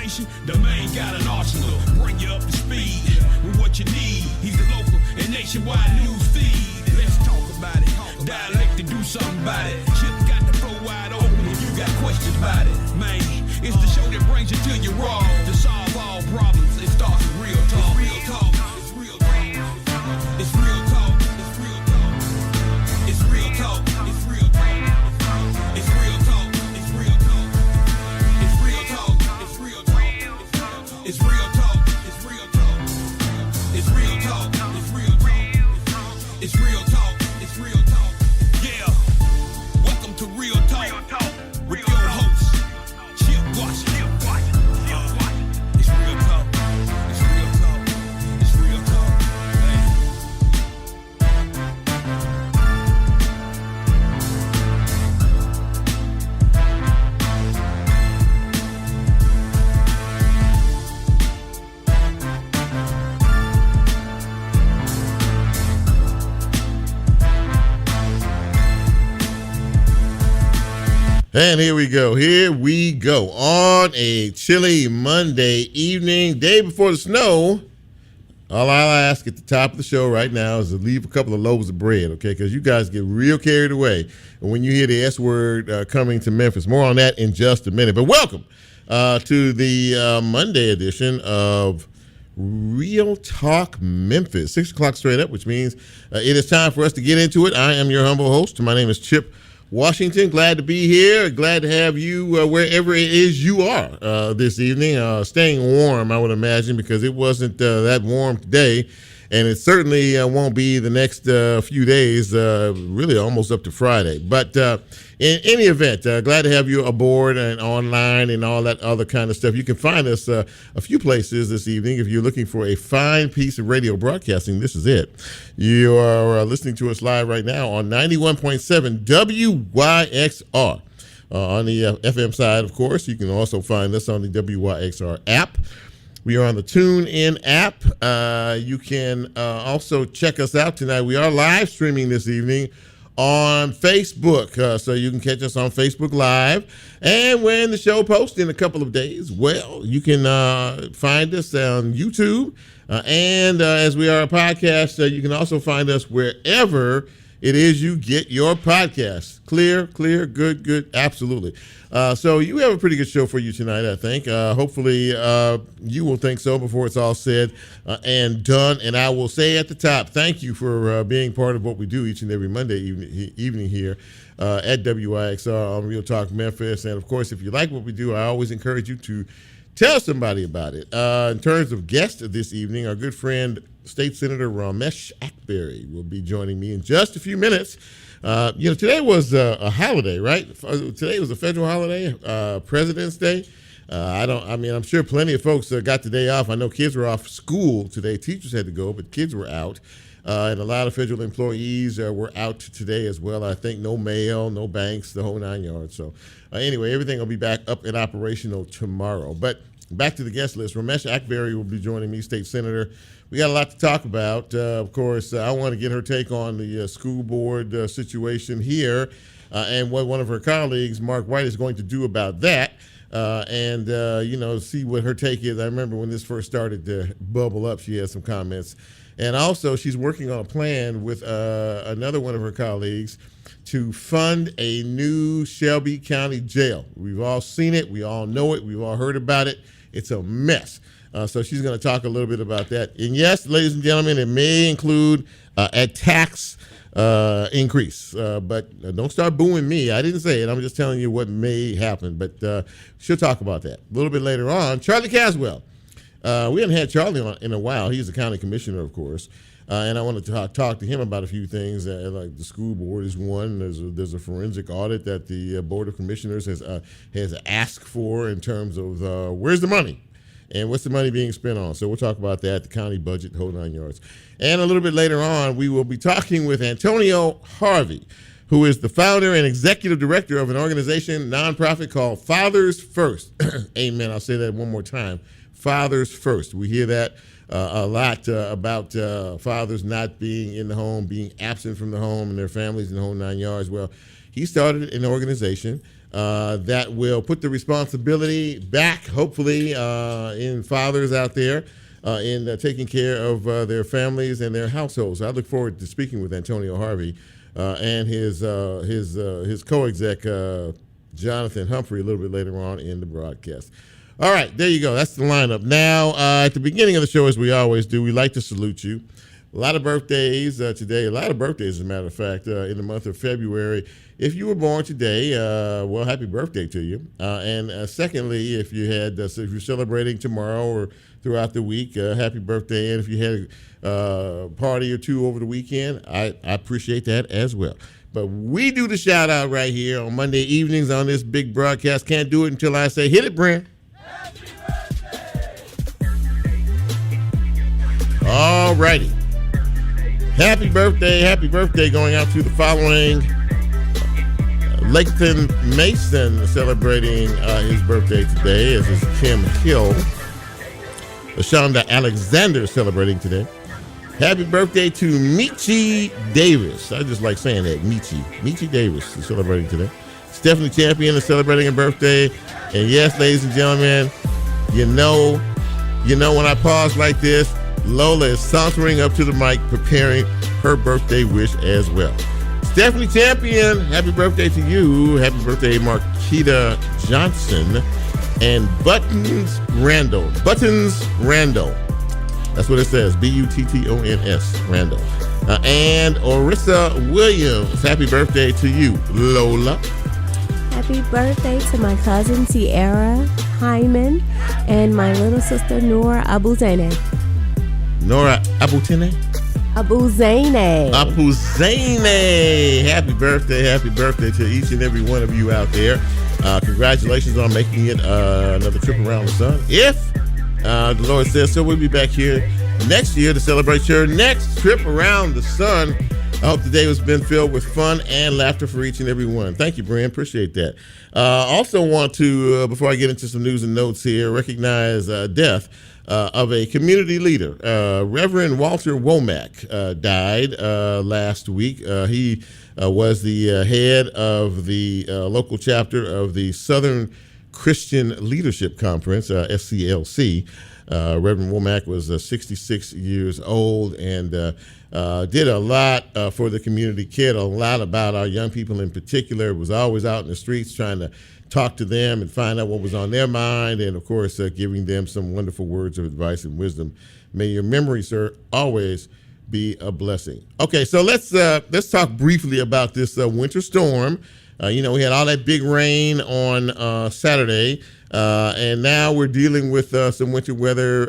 information, the man got an arsenal. Bring you up to speed with what you need. He's the local and nationwide news feed. Let's talk about it. Dialect to do something about it. Chip got the flow wide open if you got questions about it. Man, it's the show that brings you to your raw. To solve all problems, it starts with real talk. Real talk. It's real talk. It's real talk. It's real talk. It's real talk. It's real talk. It's real talk. It's real talk. It's real talk. It's real talk. It's real talk. It's real talk. It's real talk. It's real talk. It's real talk. It's real talk. Yeah. Welcome to Real Talk with your host, Chip Washington. It's real talk. It's real talk. It's real talk. And here we go. Here we go on a chilly Monday evening, day before the snow. All I'll ask at the top of the show right now is to leave a couple of loaves of bread, okay? Because you guys get real carried away when you hear the S word coming to Memphis. More on that in just a minute. But welcome to the Monday edition of Real Talk Memphis. 6 o'clock straight up, which means it is time for us to get into it. I am your humble host. My name is Chip Washington. Glad to be here. Glad to have you wherever it is you are this evening. Staying warm, I would imagine, because it wasn't that warm today, and it certainly won't be the next few days, really almost up to Friday. But in any event, glad to have you aboard and online and all that other kind of stuff. You can find us a few places this evening. If you're looking for a fine piece of radio broadcasting, this is it. You are listening to us live right now on 91.7 WYXR. On the FM side, of course, you can also find us on the WYXR app. We are on the TuneIn app. You can also check us out tonight. We are live streaming this evening on Facebook. So you can catch us on Facebook Live. And when the show posts in a couple of days, well, you can find us on YouTube. And as we are a podcast, you can also find us wherever it is you get your podcasts. Clear, good, absolutely. So you have a pretty good show for you tonight, I think. Hopefully you will think so before it's all said and done. And I will say at the top, thank you for being part of what we do each and every Monday evening here at WYXR on Real Talk Memphis. And, of course, if you like what we do, I always encourage you to tell somebody about it. In terms of guests this evening, our good friend, State Senator Raumesh Akbari, will be joining me in just a few minutes. Today was a holiday, right? Today was a federal holiday, President's Day. I'm sure plenty of folks got the day off. I know kids were off school today. Teachers had to go, but kids were out. And a lot of federal employees were out today as well. I think no mail, no banks, the whole 9 yards. So anyway, everything will be back up and operational tomorrow. But back to the guest list. Raumesh Akbari will be joining me, State Senator. We got a lot to talk about. Of course, I want to get her take on the school board situation here and what one of her colleagues, Mark White, is going to do about that. See what her take is. I remember when this first started to bubble up, she had some comments. And also, she's working on a plan with another one of her colleagues to fund a new Shelby County jail. We've all seen it. We all know it. We've all heard about it. It's a mess. So she's going to talk a little bit about that. And yes, ladies and gentlemen, it may include a tax increase. But don't start booing me. I didn't say it. I'm just telling you what may happen. But she'll talk about that a little bit later on. Charlie Caswell. We haven't had Charlie on in a while. He's the county commissioner, of course. And I wanted to talk to him about a few things, like the school board is one. There's a forensic audit that the Board of Commissioners has asked for in terms of where's the money and what's the money being spent on. So we'll talk about that, the county budget, the whole 9 yards. And a little bit later on, we will be talking with Antonio Harvey, who is the founder and executive director of an organization, nonprofit called Fathers First. Amen. I'll say that one more time. Fathers First. We hear that a lot about fathers not being in the home, being absent from the home and their families in the whole 9 yards. Well, he started an organization that will put the responsibility back, hopefully, in fathers out there in taking care of their families and their households. I look forward to speaking with Antonio Harvey and his co-exec, Jonathan Humphrey, a little bit later on in the broadcast. All right, there you go. That's the lineup. Now, at the beginning of the show, as we always do, we like to salute you. A lot of birthdays today, a lot of birthdays, as a matter of fact, in the month of February. If you were born today, well, happy birthday to you. And secondly, if you're celebrating tomorrow or throughout the week, happy birthday. And if you had a party or two over the weekend, I appreciate that as well. But we do the shout out right here on Monday evenings on this big broadcast. Can't do it until I say, hit it, Brent. All righty. Happy birthday going out to the following. Laketon Mason celebrating his birthday today, as is Tim Hill. Lashonda Alexander celebrating today. Happy birthday to Michi Davis. I just like saying that, Michi Davis is celebrating today. Stephanie Champion is celebrating her birthday. And yes, ladies and gentlemen, you know when I pause like this, Lola is sauntering up to the mic, preparing her birthday wish as well. Stephanie Champion, happy birthday to you. Happy birthday, Marquita Johnson. And Buttons Randall. That's what it says, Buttons, Randall. And Orissa Williams, happy birthday to you, Lola. Happy birthday to my cousin Tiara Hyman and my little sister Nora Abuzene. Nora Abuzene? Abuzene. Happy birthday to each and every one of you out there. Congratulations on making it another trip around the sun. If the Lord says so, we'll be back here next year to celebrate your next trip around the sun. I hope today has been filled with fun and laughter for each and every one. Thank you, Brian. Appreciate that. Also want to, before I get into some news and notes here, recognize death of a community leader. Reverend Walter Womack died last week. He was the head of the local chapter of the Southern Christian Leadership Conference, SCLC. Reverend Womack was 66 years old and did a lot for the community, cared a lot about our young people in particular, was always out in the streets trying to talk to them and find out what was on their mind, and of course giving them some wonderful words of advice and wisdom. May your memory, sir, always be a blessing. Okay, so let's talk briefly about this winter storm. We had all that big rain on Saturday, and now we're dealing with some winter weather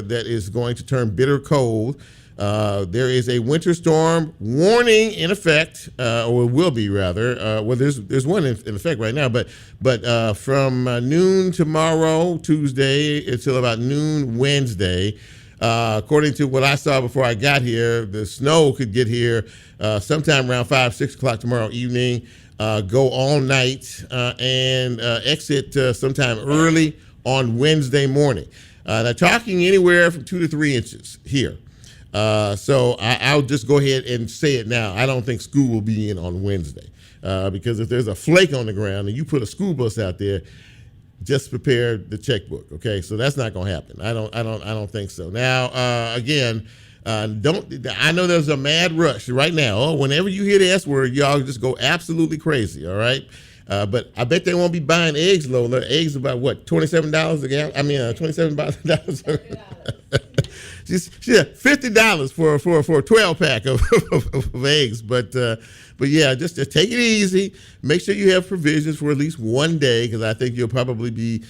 that is going to turn bitter cold. There is a winter storm warning in effect, or will be rather. Well, there's one in effect right now, but from noon tomorrow, Tuesday, until about noon Wednesday, according to what I saw before I got here, the snow could get here sometime around 5-6 o'clock tomorrow evening, go all night, and exit sometime early on Wednesday morning. They're talking anywhere from 2 to 3 inches here. So I'll just go ahead and say it now. I don't think school will be in on Wednesday because if there's a flake on the ground and you put a school bus out there, just prepare the checkbook. Okay, so that's not going to happen. I don't think so. Now, again, I know there's a mad rush right now. Oh, whenever you hear the S word, y'all just go absolutely crazy. All right. But I bet they won't be buying eggs, Lola. Eggs about what, $27 a gallon? I mean, $27. Yeah, $50 for a 12-pack of eggs. But yeah, just take it easy. Make sure you have provisions for at least one day, because I think you'll probably be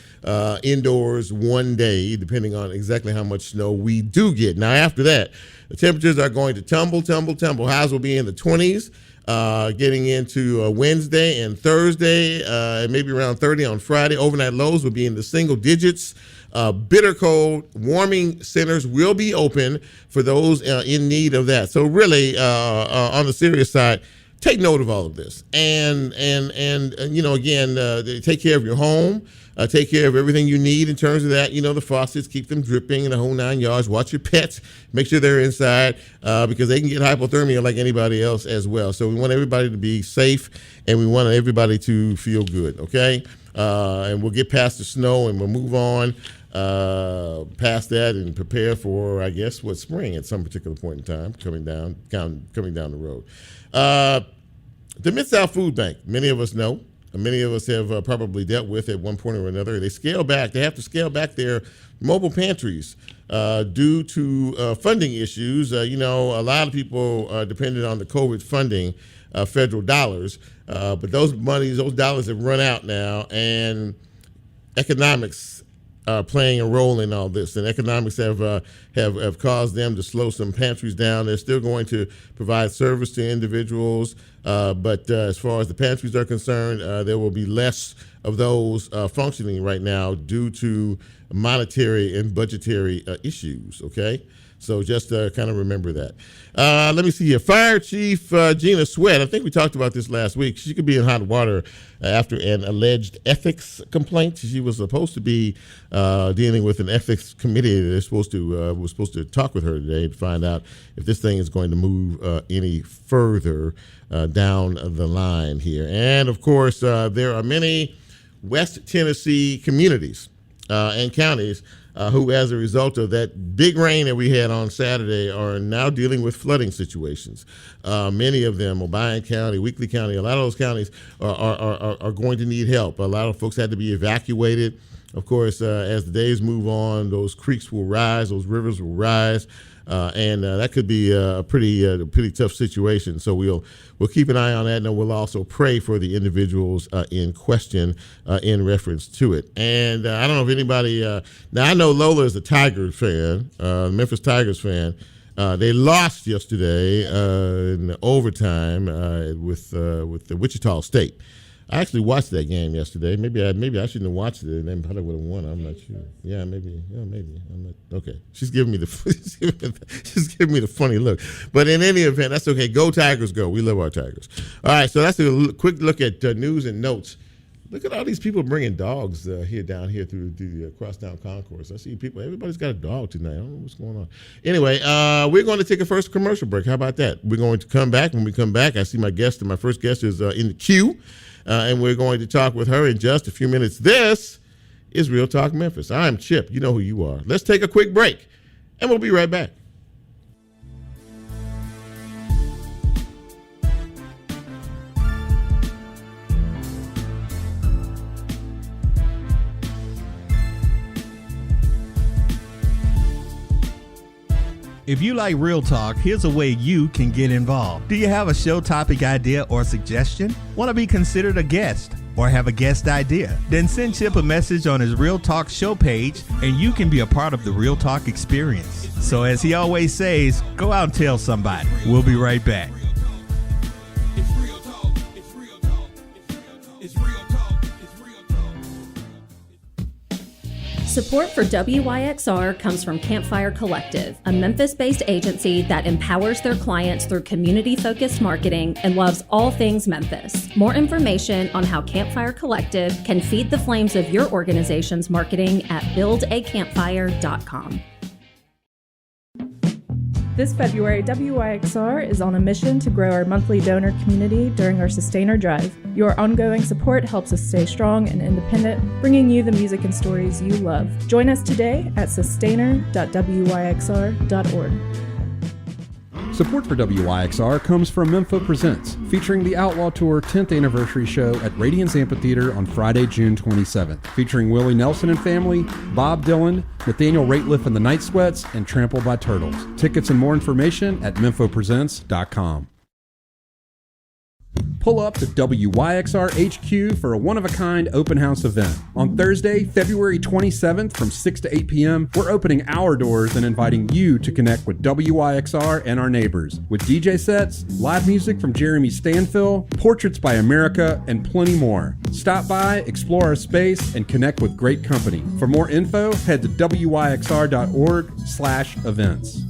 indoors one day, depending on exactly how much snow we do get. Now, after that, the temperatures are going to tumble. Highs will be in the 20s. Getting into Wednesday and Thursday, and maybe around 30 on Friday. Overnight lows will be in the single digits. Bitter cold. Warming centers will be open for those in need of that. So really, on the serious side, take note of all of this. And again, take care of your home. take care of everything you need in terms of that. The faucets, keep them dripping in the whole 9 yards. Watch your pets. Make sure they're inside because they can get hypothermia like anybody else as well. So we want everybody to be safe, and we want everybody to feel good, okay? And we'll get past the snow, and we'll move on past that and prepare for, I guess, spring at some particular point in time coming down the road. The Mid-South Food Bank, many of us know. Many of us have probably dealt with at one point or another. They have to scale back their mobile pantries due to funding issues. A lot of people depended on the COVID funding, federal dollars, but those dollars have run out now, and economics playing a role in all this, and economics have caused them to slow some pantries down. They're still going to provide service to individuals, but as far as the pantries are concerned, there will be less of those functioning right now due to monetary and budgetary issues. Okay. So just kind of remember that. Let me see here. Fire Chief Gina Sweat, I think we talked about this last week. She could be in hot water after an alleged ethics complaint. She was supposed to be dealing with an ethics committee. They're supposed to talk with her today to find out if this thing is going to move any further down the line here. And, of course, there are many West Tennessee communities and counties who, as a result of that big rain that we had on Saturday, are now dealing with flooding situations. Many of them, Obion County, Weakley County, a lot of those counties are going to need help. A lot of folks had to be evacuated. Of course, as the days move on, those creeks will rise, those rivers will rise, and that could be a pretty tough situation. So we'll keep an eye on that, and we'll also pray for the individuals in question in reference to it. And I don't know if anybody now I know Lola is a Tigers fan, Memphis Tigers fan. They lost yesterday in overtime with the Wichita State. I actually watched that game yesterday. Maybe I shouldn't have watched it, and then probably would have won. I'm not sure. Yeah, maybe. I'm not, okay. She's giving me the funny look. But in any event, that's okay. Go Tigers, go. We love our Tigers. All right, so that's a quick look at news and notes. Look at all these people bringing dogs down here through the crosstown concourse. I see people. Everybody's got a dog tonight. I don't know what's going on. Anyway, we're going to take a first commercial break. How about that? We're going to come back. When we come back, I see my first guest is in the queue. And we're going to talk with her in just a few minutes. This is Real Talk Memphis. I'm Chip. You know who you are. Let's take a quick break, and we'll be right back. If you like Real Talk, here's a way you can get involved. Do you have a show topic idea or suggestion? Want to be considered a guest or have a guest idea? Then send Chip a message on his Real Talk show page and you can be a part of the Real Talk experience. So as he always says, go out and tell somebody. We'll be right back. Support for WYXR comes from Campfire Collective, a Memphis-based agency that empowers their clients through community-focused marketing and loves all things Memphis. More information on how Campfire Collective can feed the flames of your organization's marketing at buildacampfire.com. This February, WYXR is on a mission to grow our monthly donor community during our Sustainer Drive. Your ongoing support helps us stay strong and independent, bringing you the music and stories you love. Join us today at sustainer.wyxr.org. Support for WYXR comes from Memphis Presents, featuring the Outlaw Tour 10th anniversary show at Radiance Amphitheater on Friday, June 27th, featuring Willie Nelson and family, Bob Dylan, Nathaniel Rateliff and the Night Sweats, and Trampled by Turtles. Tickets and more information at memphopresents.com. Pull up to WYXR HQ for a one-of-a-kind open house event. On Thursday, February 27th from 6 to 8 p.m., we're opening our doors and inviting you to connect with WYXR and our neighbors with DJ sets, live music from Jeremy Stanfill, portraits by America, and plenty more. Stop by, explore our space, and connect with great company. For more info, head to wyxr.org/events.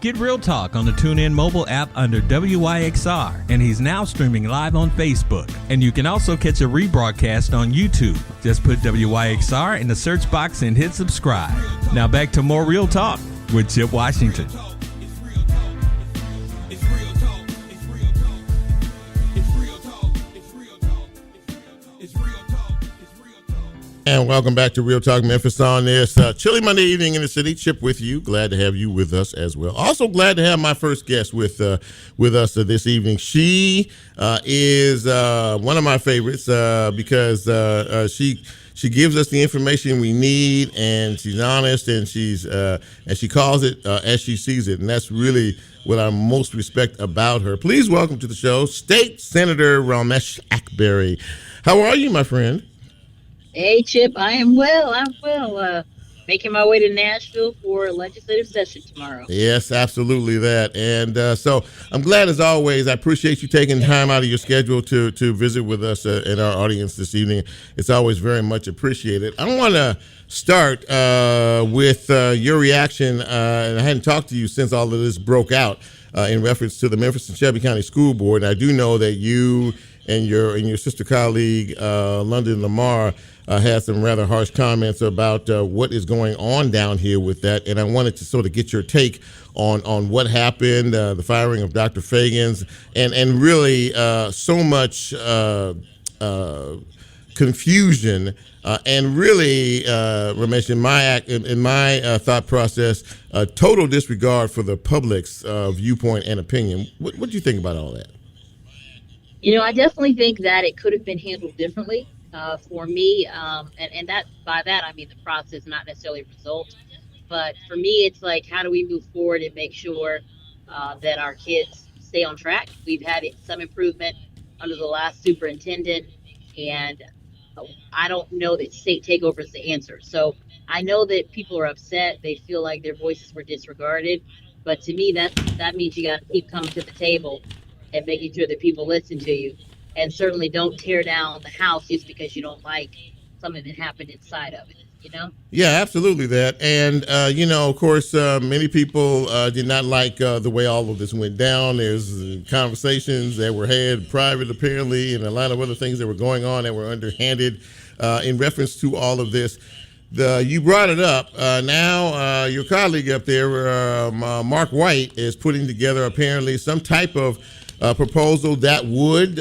Get Real Talk on the TuneIn mobile app under WYXR, and he's now streaming live on Facebook. And you can also catch a rebroadcast on YouTube. Just put WYXR in the search box and hit subscribe. Now back to more Real Talk with Chip Washington. And welcome back to Real Talk Memphis on this chilly Monday evening in the city. Chip with you. Glad to have you with us as well. Also glad to have my first guest with us this evening. She is one of my favorites because she gives us the information we need, and she's honest, and she calls it as she sees it, and that's really what I most respect about her. Please welcome to the show State Senator Raumesh Akbari. How are you, my friend? Hey, Chip, I am well. I'm well. Making my way to Nashville for legislative session tomorrow. Yes, absolutely that. And so I'm glad, as always, I appreciate you taking time out of your schedule to visit with us and our audience this evening. It's always very much appreciated. I want to start with your reaction, and I hadn't talked to you since all of this broke out in reference to the Memphis and Shelby County School Board. And I do know that you and your sister colleague, London Lamar, had some rather harsh comments about what is going on down here with that, and I wanted to sort of get your take on what happened, the firing of Dr. Fagans, and really so much confusion, and really, Ramesh, in my thought process, total disregard for the public's viewpoint and opinion. What do you think about all that? You know, I definitely think that it could have been handled differently. For me, and that by that I mean the process, not necessarily result. But for me, it's like, how do we move forward and make sure that our kids stay on track? We've had some improvement under the last superintendent, and I don't know that state takeover is the answer. So I know that people are upset; they feel like their voices were disregarded. But to me, that means you got to keep coming to the table and making sure that people listen to you. And certainly don't tear down the house just because you don't like something that happened inside of it, you know? Yeah, absolutely that. And, of course, many people did not like the way all of this went down. There's conversations that were had private, apparently, and a lot of other things that were going on that were underhanded in reference to all of this. You brought it up. Now your colleague up there, Mark White, is putting together apparently some type of proposal that would,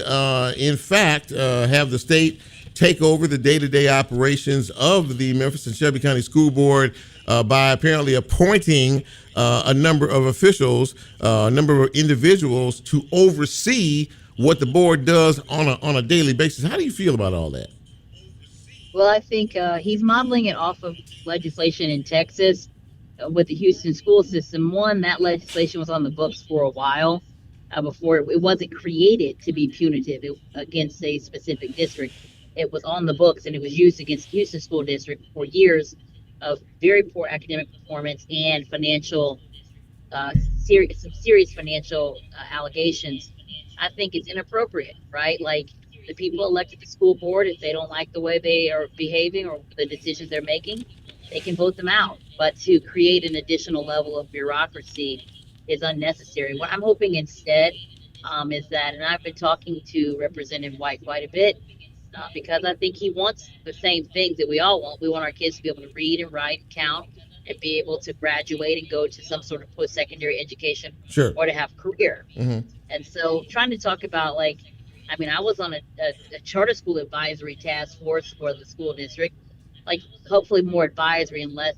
in fact, have the state take over the day-to-day operations of the Memphis and Shelby County School Board by apparently appointing a number of officials, a number of individuals to oversee what the board does on a daily basis. How do you feel about all that? Well, I think he's modeling it off of legislation in Texas with the Houston school system. One, that legislation was on the books for a while. Before it wasn't created to be punitive against a specific district. It was on the books, and it was used against Houston School District for years of very poor academic performance and serious financial allegations. I think it's inappropriate, right? Like, the people elected the school board, if they don't like the way they are behaving or the decisions they're making, they can vote them out. But to create an additional level of bureaucracy is unnecessary. What I'm hoping instead is that, and I've been talking to Representative White quite a bit, because I think he wants the same things that we all want. We want our kids to be able to read and write and count and be able to graduate and go to some sort of post-secondary education, sure, or to have a career. Mm-hmm. And so trying to talk about, like, I mean, I was on a charter school advisory task force for the school district, like, hopefully more advisory and less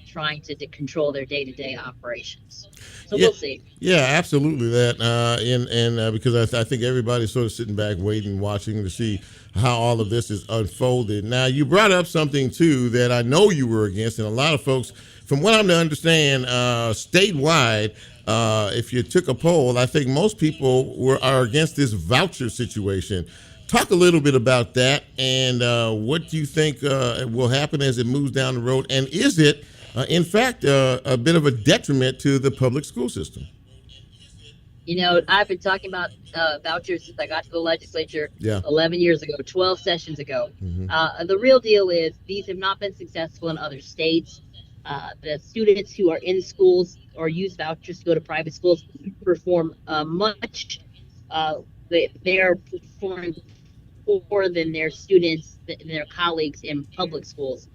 trying to control their day-to-day operations. So we'll see. Yeah, absolutely that. And because I think everybody's sort of sitting back, waiting, watching to see how all of this is unfolded. Now, you brought up something, too, that I know you were against, and a lot of folks, from what I'm to understand, statewide, if you took a poll, I think most people are against this voucher situation. Talk a little bit about that, and what do you think will happen as it moves down the road, and is it in fact, a bit of a detriment to the public school system? You know, I've been talking about vouchers since I got to the legislature 11 years ago, 12 sessions ago. Mm-hmm. The real deal is these have not been successful in other states. The students who are in schools or use vouchers to go to private schools perform much. Uh, they are performing poor than their students, their colleagues in public schools.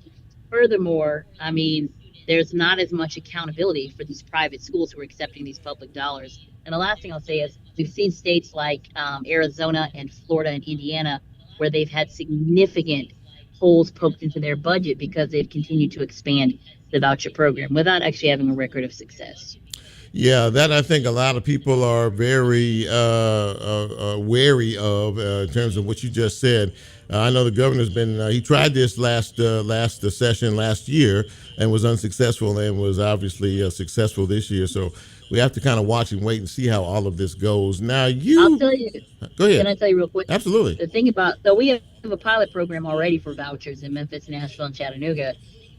Furthermore, I mean, there's not as much accountability for these private schools who are accepting these public dollars. And the last thing I'll say is we've seen states like Arizona and Florida and Indiana where they've had significant holes poked into their budget because they've continued to expand the voucher program without actually having a record of success. Yeah, that I think a lot of people are very wary of in terms of what you just said. I know the governor's been he tried this last session last year and was unsuccessful, and was obviously successful this year. So we have to kind of watch and wait and see how all of this goes. Now I'll tell you. Go ahead. Can I tell you real quick? Absolutely. The thing about so we have a pilot program already for vouchers in Memphis, Nashville, and Chattanooga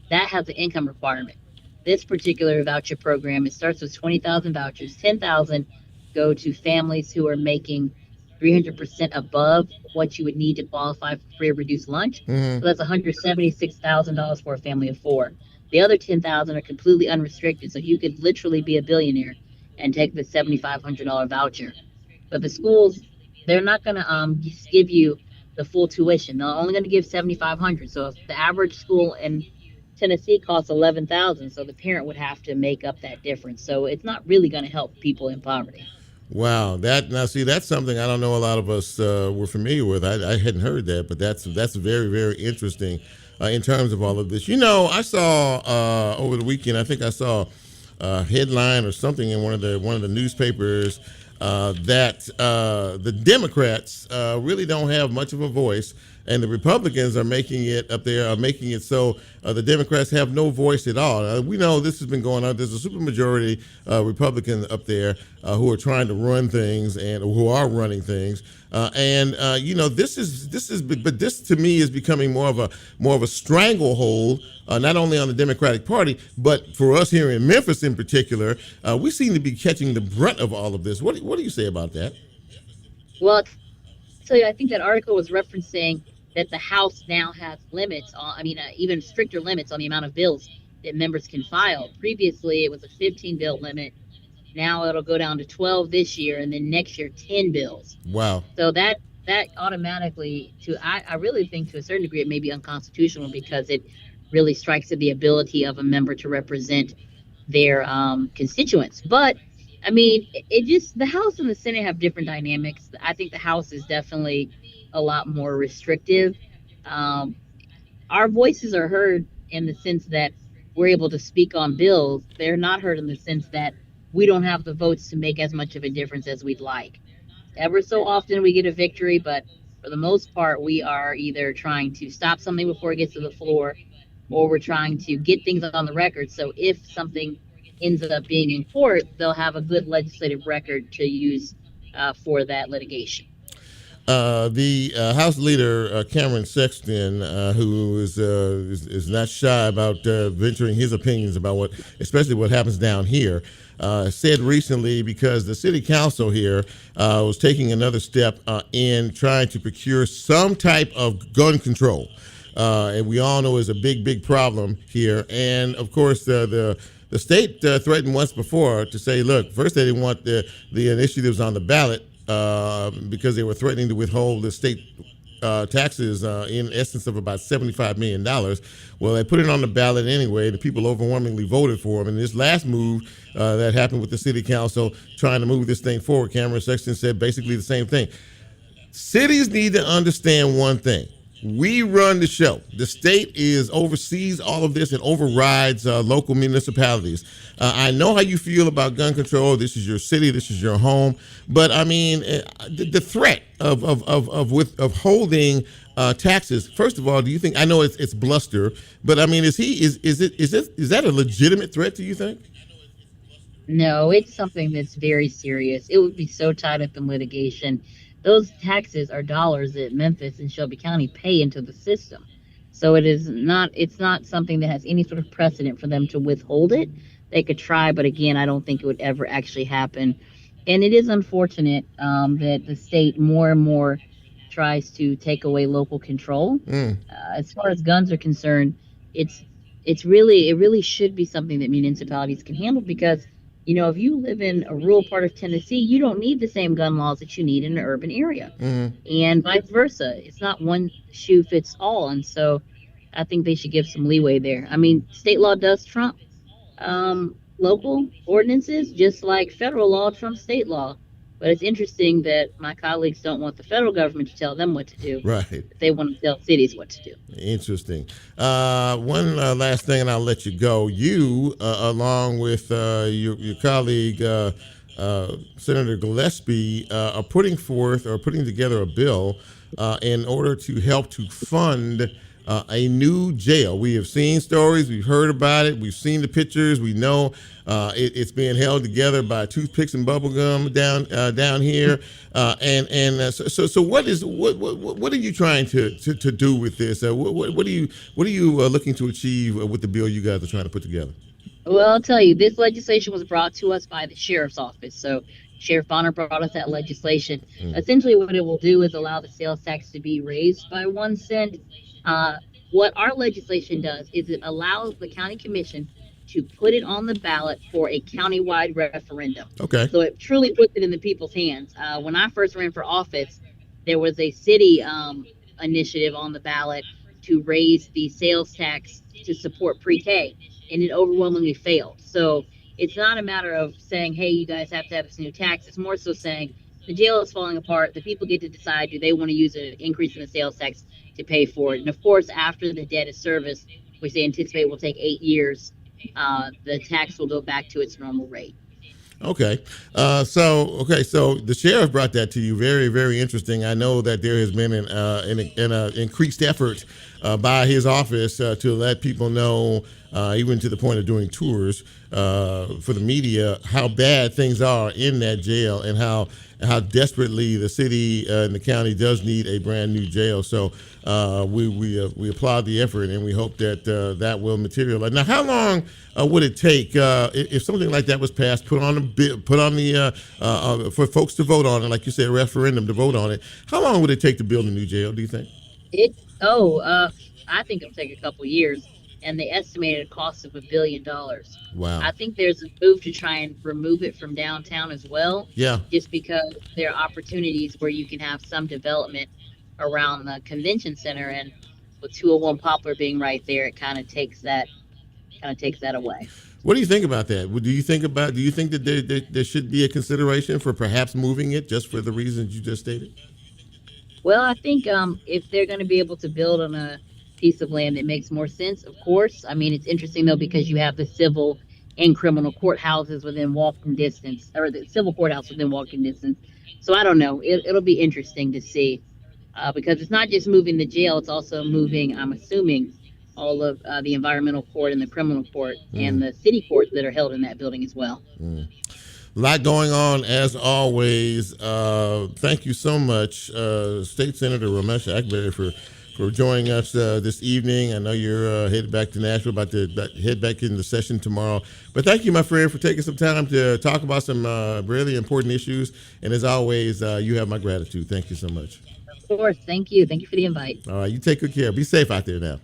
that has an income requirement. This particular voucher program, it starts with 20,000 vouchers. 10,000 go to families who are making 300% above what you would need to qualify for free or reduced lunch. Mm-hmm. So that's $176,000 for a family of four. The other 10,000 are completely unrestricted. So you could literally be a billionaire and take the $7,500 voucher. But the schools, they're not going to give you the full tuition. They're only going to give $7,500. So if the average school in Tennessee costs $11,000, so the parent would have to make up that difference. So it's not really going to help people in poverty. Wow, that's something I don't know a lot of us were familiar with. I hadn't heard that, but that's very, very interesting in terms of all of this. You know, I saw over the weekend. I think I saw a headline or something in one of the newspapers that the Democrats really don't have much of a voice, and the Republicans are making it up there, are making it so the Democrats have no voice at all. We know this has been going on. There's a supermajority Republican up there who are trying to run things and who are running things. You know, this to me is becoming more of a stranglehold, not only on the Democratic Party, but for us here in Memphis in particular. We seem to be catching the brunt of all of this. What do you say about that? Well, so I think that article was referencing that the House now has limits on, even stricter limits on the amount of bills that members can file. Previously, it was a 15 bill limit. Now it'll go down to 12 this year, and then next year 10 bills. Wow. So that automatically, I really think to a certain degree, it may be unconstitutional because it really strikes at the ability of a member to represent their constituents. But the House and the Senate have different dynamics. I think the House is definitely a lot more restrictive. Our voices are heard in the sense that we're able to speak on bills. They're not heard in the sense that we don't have the votes to make as much of a difference as we'd like. Ever so often we get a victory, but for the most part, we are either trying to stop something before it gets to the floor, or we're trying to get things on the record. So if something ends up being in court, they'll have a good legislative record to use for that litigation. The House Leader Cameron Sexton, who is not shy about venturing his opinions about especially what happens down here, said recently, because the City Council here was taking another step in trying to procure some type of gun control, and we all know is a big problem here. And of course, the state threatened once before to say, look, first they didn't want the initiatives on the ballot because they were threatening to withhold the state taxes in essence of about $75 million. Well, they put it on the ballot anyway. The people overwhelmingly voted for them. And this last move that happened with the city council trying to move this thing forward, Cameron Sexton said basically the same thing. Cities need to understand one thing. We run the show. The state oversees all of this and overrides local municipalities. I know how you feel about gun control. This is your city. This is your home. But the threat of withholding taxes. First of all, do you think? I know it's bluster, but is that a legitimate threat? Do you think? No, it's something that's very serious. It would be so tied up in litigation. Those taxes are dollars that Memphis and Shelby County pay into the system. So it's not something that has any sort of precedent for them to withhold it. They could try, but again, I don't think it would ever actually happen. And it is unfortunate that the state more and more tries to take away local control. As far as guns are concerned, it's it really should be something that municipalities can handle because, if you live in a rural part of Tennessee, you don't need the same gun laws that you need in an urban area, and vice versa. It's not one shoe fits all, and so I think they should give some leeway there. I mean, state law does trump local ordinances, just like federal law trumps state law. But it's interesting that my colleagues don't want the federal government to tell them what to do. Right. They want to tell cities what to do. Interesting. One last thing, and I'll let you go. You, along with your colleague, Senator Gillespie, are putting together a bill in order to help to fund a new jail. We have seen stories, we've heard about it, we've seen the pictures, we know it's being held together by toothpicks and bubble gum down here. So what are you trying to do with this? What are you looking to achieve with the bill you guys are trying to put together? Well, I'll tell you, this legislation was brought to us by the sheriff's office. So Sheriff Bonner brought us that legislation. Essentially, what it will do is allow the sales tax to be raised by 1 cent. What our legislation does is it allows the county commission to put it on the ballot for a countywide referendum. Okay. So it truly puts it in the people's hands. When I first ran for office, there was a city initiative on the ballot to raise the sales tax to support pre-K, and it overwhelmingly failed. So it's not a matter of saying, hey, you guys have to have this new tax. It's more so saying the jail is falling apart. The people get to decide, do they want to use an increase in the sales tax to pay for it? And of course, after the debt is serviced, which they anticipate will take 8 years, the tax will go back to its normal rate. Okay. So the sheriff brought that to you. Very, very interesting. I know that there has been an increased effort by his office to let people know, even to the point of doing tours for the media, how bad things are in that jail and how desperately the city and the county does need a brand new jail. So we applaud the effort, and we hope that that will materialize. Now, how long would it take if something like that was passed, for folks to vote on it, like you said, a referendum to vote on it? How long would it take to build a new jail, do you think? I think it'll take a couple years, and the estimated cost of $1 billion. Wow. I think there's a move to try and remove it from downtown as well. Yeah. Just because there are opportunities where you can have some development around the convention center, and with 201 Poplar being right there, it kind of takes that away. What do you think about that? Do you think that there should be a consideration for perhaps moving it just for the reasons you just stated? Well, I think if they're going to be able to build on a piece of land that makes more sense, of course. I mean, it's interesting though, because you have the civil and criminal courthouses within walking distance, or the civil courthouse within walking distance. So I don't know. It'll be interesting to see because it's not just moving the jail, it's also moving, I'm assuming, all of the environmental court and the criminal court and the city courts that are held in that building as well. A lot going on as always. Thank you so much, State Senator Raumesh Akbari, for joining us this evening. I know you're headed back to Nashville, about to head back into session tomorrow. But thank you, my friend, for taking some time to talk about some really important issues. And as always, you have my gratitude. Thank you so much. Of course. Thank you. Thank you for the invite. All right. You take good care. Be safe out there now.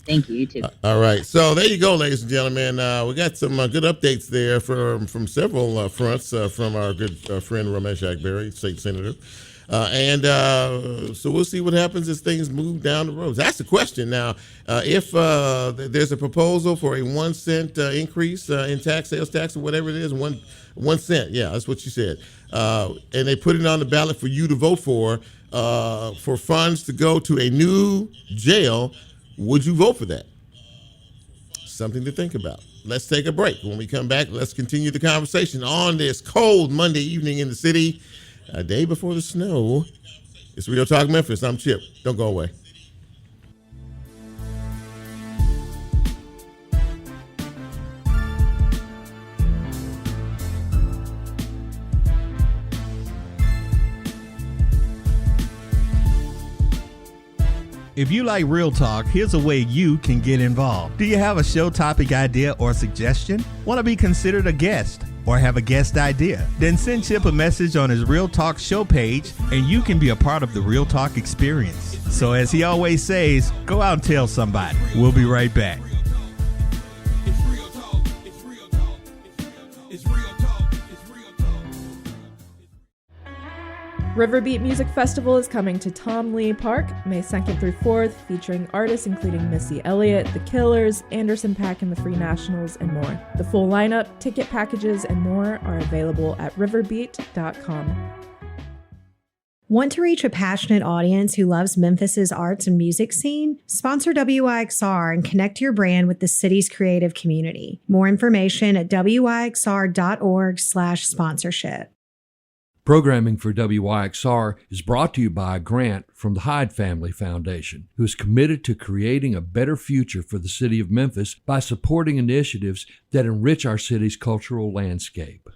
Thank you. You too. All right. So there you go, ladies and gentlemen. We got some good updates there from several fronts from our good friend Raumesh Akbari, state senator. So we'll see what happens as things move down the road. That's the question. Now, if there's a proposal for a 1 cent increase in sales tax, or whatever it is, 1 cent. Yeah, that's what you said. And they put it on the ballot for you to vote for funds to go to a new jail. Would you vote for that? Something to think about. Let's take a break. When we come back, let's continue the conversation on this cold Monday evening in the city. A day before the snow. It's Real Talk Memphis. I'm Chip. Don't go away. If you like Real Talk, here's a way you can get involved. Do you have a show topic idea or suggestion? Want to be considered a guest? Or have a guest idea? Then send Chip a message on his Real Talk show page, and you can be a part of the Real Talk experience. So as he always says, go out and tell somebody. We'll be right back. Riverbeat Music Festival is coming to Tom Lee Park May 2nd through 4th, featuring artists including Missy Elliott, The Killers, Anderson .Paak and the Free Nationals, and more. The full lineup, ticket packages, and more are available at riverbeat.com. Want to reach a passionate audience who loves Memphis's arts and music scene? Sponsor WYXR and connect your brand with the city's creative community. More information at wyxr.org/sponsorship. Programming for WYXR is brought to you by a grant from the Hyde Family Foundation, who is committed to creating a better future for the city of Memphis by supporting initiatives that enrich our city's cultural landscape.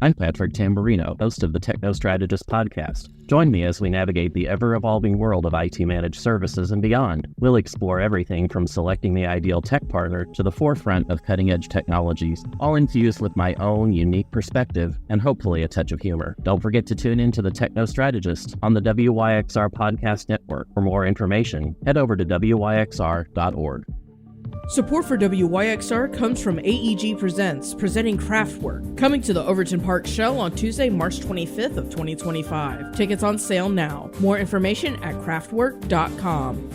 I'm Patrick Tamburino, host of the Techno Strategist podcast. Join me as we navigate the ever-evolving world of IT managed services and beyond. We'll explore everything from selecting the ideal tech partner to the forefront of cutting-edge technologies, all infused with my own unique perspective and hopefully a touch of humor. Don't forget to tune in to the Techno Strategist on the WYXR Podcast Network. For more information, head over to wyxr.org. Support for WYXR comes from AEG Presents, presenting Craftwork, coming to the Overton Park Shell on Tuesday, March 25th of 2025. Tickets on sale now. More information at craftwork.com.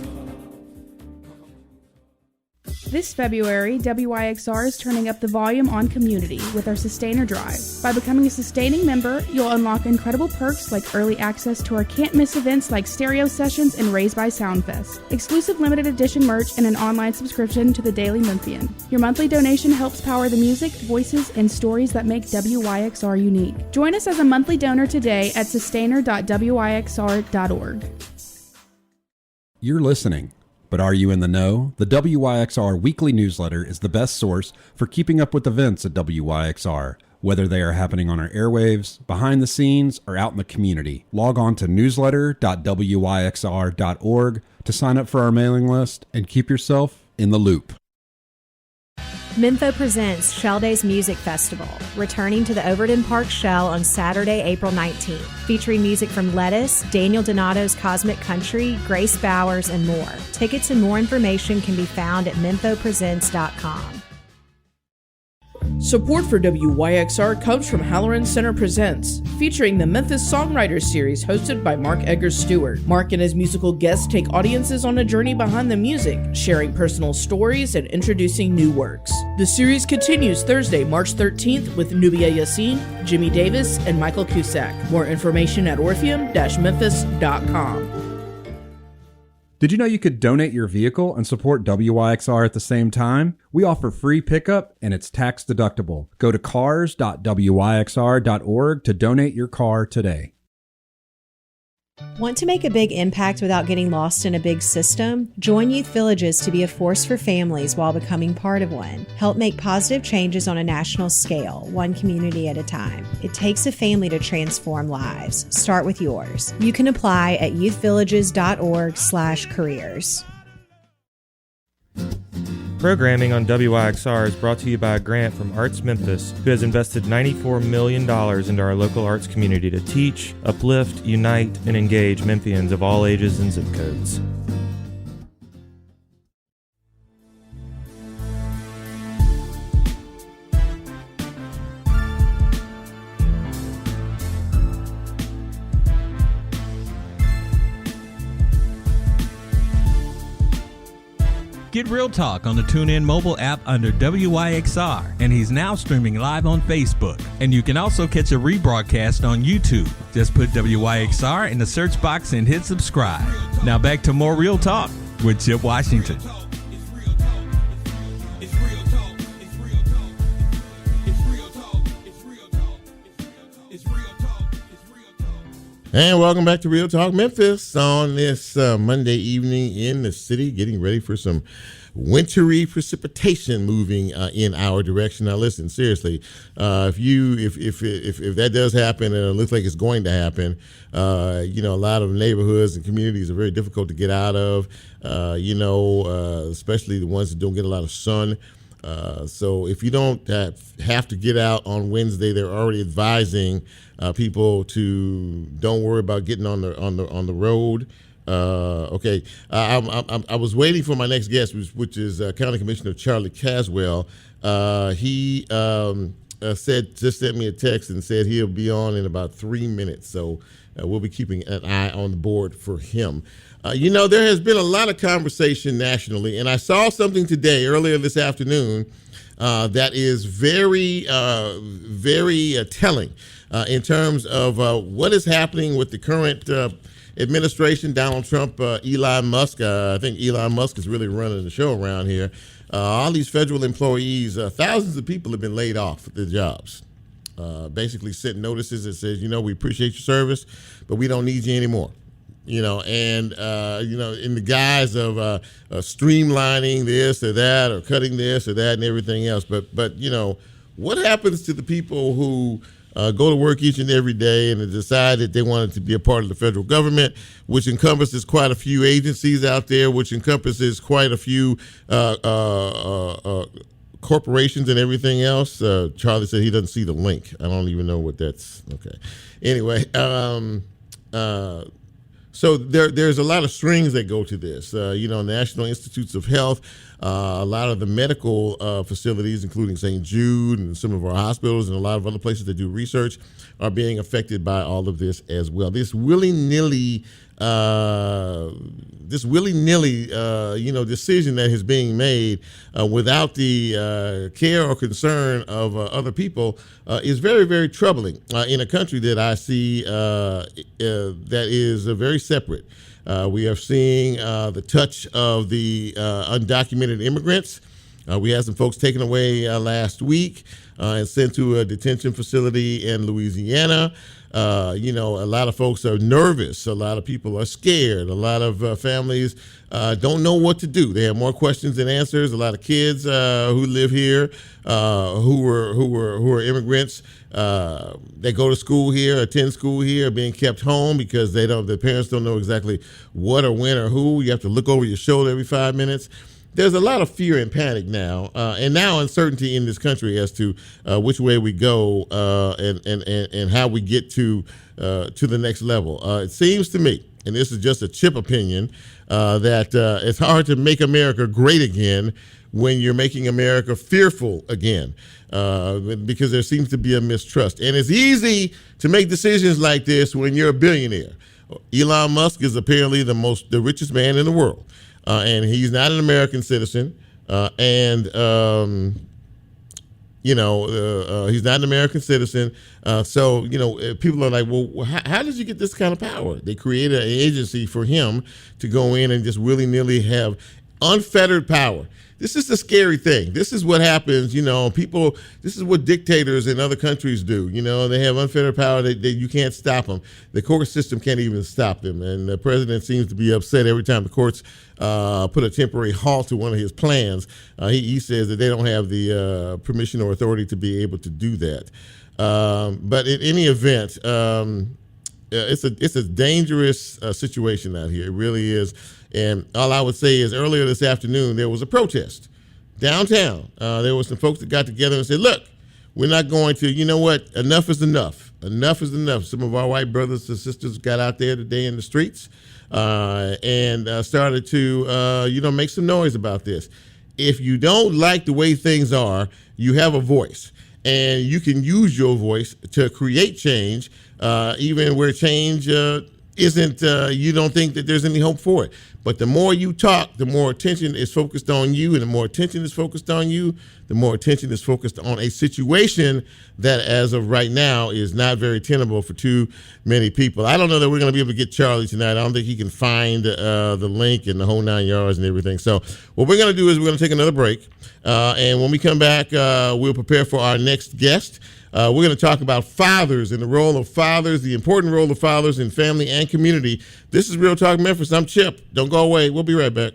This February, WYXR is turning up the volume on community with our Sustainer Drive. By becoming a sustaining member, you'll unlock incredible perks like early access to our can't-miss events like stereo sessions and Raised by Soundfest, exclusive limited edition merch, and an online subscription to the Daily Memphian. Your monthly donation helps power the music, voices, and stories that make WYXR unique. Join us as a monthly donor today at sustainer.wyxr.org. You're listening. But are you in the know? The WYXR weekly newsletter is the best source for keeping up with events at WYXR, whether they are happening on our airwaves, behind the scenes, or out in the community. Log on to newsletter.wyxr.org to sign up for our mailing list and keep yourself in the loop. Mempho presents Shell Days Music Festival, returning to the Overton Park Shell on Saturday, April 19th, featuring music from Lettuce, Daniel Donato's Cosmic Country, Grace Bowers, and more. Tickets and more information can be found at memphopresents.com. Support for WYXR comes from Halloran Center Presents, featuring the Memphis Songwriters Series hosted by Mark Edgar Stewart. Mark and his musical guests take audiences on a journey behind the music, sharing personal stories and introducing new works. The series continues Thursday, March 13th with Nubia Yassin, Jimmy Davis, and Michael Cusack. More information at orpheum-memphis.com. Did you know you could donate your vehicle and support WYXR at the same time? We offer free pickup and it's tax deductible. Go to cars.wyxr.org to donate your car today. Want to make a big impact without getting lost in a big system? Join Youth Villages to be a force for families while becoming part of one. Help make positive changes on a national scale, one community at a time. It takes a family to transform lives. Start with yours. You can apply at youthvillages.org/careers. Programming on WYXR is brought to you by a grant from Arts Memphis, who has invested $94 million into our local arts community to teach, uplift, unite, and engage Memphians of all ages and zip codes. Get Real Talk on the TuneIn mobile app under WYXR, and he's now streaming live on Facebook. And you can also catch a rebroadcast on YouTube. Just put WYXR in the search box and hit subscribe. Now back to more Real Talk with Chip Washington. And welcome back to Real Talk Memphis on this Monday evening in the city, getting ready for some wintry precipitation moving in our direction. Now, listen, seriously, if that does happen, and it looks like it's going to happen, a lot of neighborhoods and communities are very difficult to get out of. Especially the ones that don't get a lot of sun. So if you don't have to get out on Wednesday, they're already advising people to don't worry about getting on the road. Okay, I was waiting for my next guest, which is County Commissioner Charlie Caswell. He sent me a text and said he'll be on in about 3 minutes. So we'll be keeping an eye on the board for him. There has been a lot of conversation nationally, and I saw something today, earlier this afternoon, that is very, very telling in terms of what is happening with the current administration, Donald Trump, Elon Musk. I think Elon Musk is really running the show around here. All these federal employees, thousands of people have been laid off their jobs. Basically sent notices that says, we appreciate your service, but we don't need you anymore. In the guise of streamlining this or that, or cutting this or that and everything else. But what happens to the people who go to work each and every day and decide that they wanted to be a part of the federal government, which encompasses quite a few agencies out there, which encompasses quite a few corporations and everything else? Charlie said he doesn't see the link. I don't even know what that's. Okay. Anyway, so there's a lot of strings that go to this. National Institutes of Health, a lot of the medical facilities, including St. Jude and some of our hospitals and a lot of other places that do research, are being affected by all of this as well. This willy-nilly decision that is being made without the care or concern of other people is very, very troubling in a country that I see that is very separate. We are seeing the touch of the undocumented immigrants. We had some folks taken away last week and sent to a detention facility in Louisiana. A lot of folks are nervous. A lot of people are scared. A lot of families don't know what to do. They have more questions than answers. A lot of kids who live here, who are immigrants, they go to school here, attend school here, are being kept home because the parents don't know exactly what or when or who. You have to look over your shoulder every 5 minutes. There's a lot of fear and panic now, and now uncertainty in this country as to which way we go and how we get to the next level. It seems to me, and this is just a chip opinion, that it's hard to make America great again when you're making America fearful again, because there seems to be a mistrust. And it's easy to make decisions like this when you're a billionaire. Elon Musk is apparently the richest man in the world. And he's not an American citizen, he's not an American citizen. So people are like, well, how did you get this kind of power? They created an agency for him to go in and just willy-nilly have unfettered power. This is the scary thing. This is what happens, people, this is what dictators in other countries do. They have unfettered power. You can't stop them. The court system can't even stop them. And the president seems to be upset every time the courts put a temporary halt to one of his plans. He says that they don't have the permission or authority to be able to do that. But in any event, it's a dangerous situation out here. It really is. And all I would say is earlier this afternoon, there was a protest downtown. There were some folks that got together and said, look, we're not going to, enough is enough. Enough is enough. Some of our white brothers and sisters got out there today in the streets and started to, make some noise about this. If you don't like the way things are, you have a voice. And you can use your voice to create change, even where change isn't, you don't think that there's any hope for it. But the more you talk, the more attention is focused on you, and the more attention is focused on you, the more attention is focused on a situation that, as of right now, is not very tenable for too many people. I don't know that we're going to be able to get Charlie tonight. I don't think he can find the link and the whole 9 yards and everything. So what we're going to do is we're going to take another break, and when we come back, we'll prepare for our next guest. We're going to talk about fathers and the role of fathers, the important role of fathers in family and community. This is Real Talk Memphis. I'm Chip. Don't go away. We'll be right back.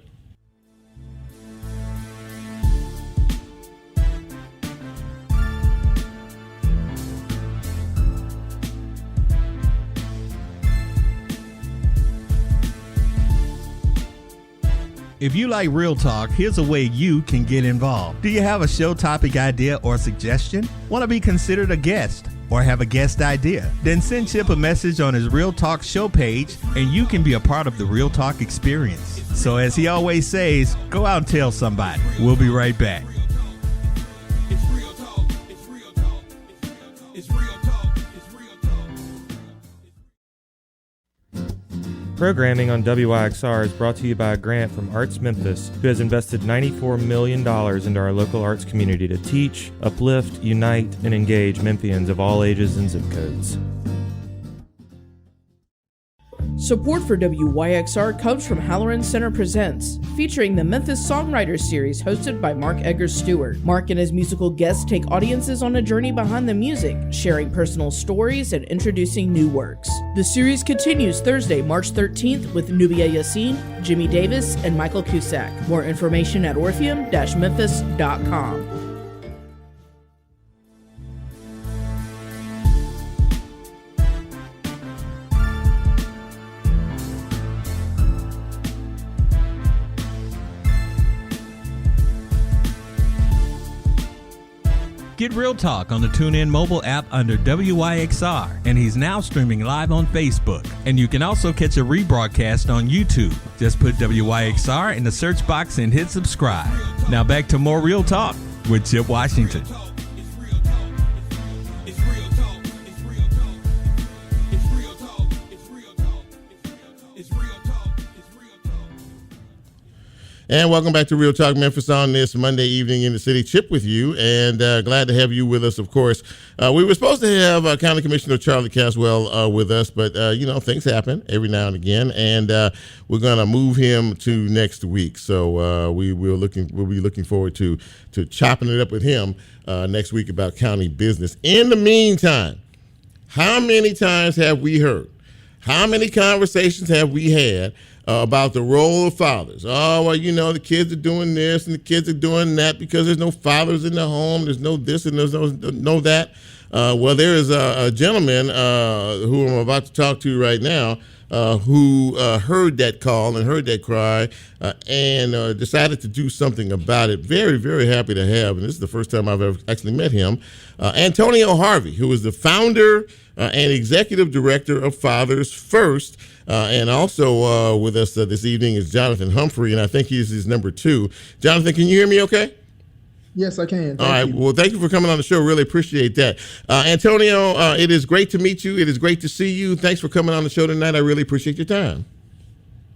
If you like Real Talk, here's a way you can get involved. Do you have a show topic idea or suggestion? Want to be considered a guest or have a guest idea? Then send Chip a message on his Real Talk show page and you can be a part of the Real Talk experience. So as he always says, go out and tell somebody. We'll be right back. Programming on WYXR is brought to you by a grant from Arts Memphis, who has invested $94 million into our local arts community to teach, uplift, unite, and engage Memphians of all ages and zip codes. Support for WYXR comes from Halloran Center Presents, featuring the Memphis Songwriters Series hosted by Mark Eggers Stewart. Mark and his musical guests take audiences on a journey behind the music, sharing personal stories and introducing new works. The series continues Thursday, March 13th with Nubia Yassin, Jimmy Davis, and Michael Cusack. More information at orpheum-memphis.com. Get Real Talk on the TuneIn mobile app under WYXR, and he's now streaming live on Facebook. And you can also catch a rebroadcast on YouTube. Just put WYXR in the search box and hit subscribe. Now back to more Real Talk with Chip Washington. And welcome back to Real Talk Memphis on this Monday evening in the city. Chip with you, and glad to have you with us, of course. We were supposed to have County Commissioner Charlie Caswell with us, but, things happen every now and again, and we're going to move him to next week. So we'll be looking forward to chopping it up with him next week about county business. In the meantime, how many times have we heard? How many conversations have we had about the role of fathers? Oh, well, the kids are doing this and the kids are doing that because there's no fathers in the home. There's no this and there's no that. Well, there is a gentleman who I'm about to talk to right now who heard that call and heard that cry and decided to do something about it. Very, very happy to have, and this is the first time I've ever actually met him, Antonio Harvey, who is the founder and executive director of Fathers First. And also with us this evening is Jonathan Humphrey, and I think he's his number 2. Jonathan, can you hear me okay? Yes, I can. All right. Well, thank you for coming on the show. Really appreciate that. Antonio, it is great to meet you. It is great to see you. Thanks for coming on the show tonight. I really appreciate your time.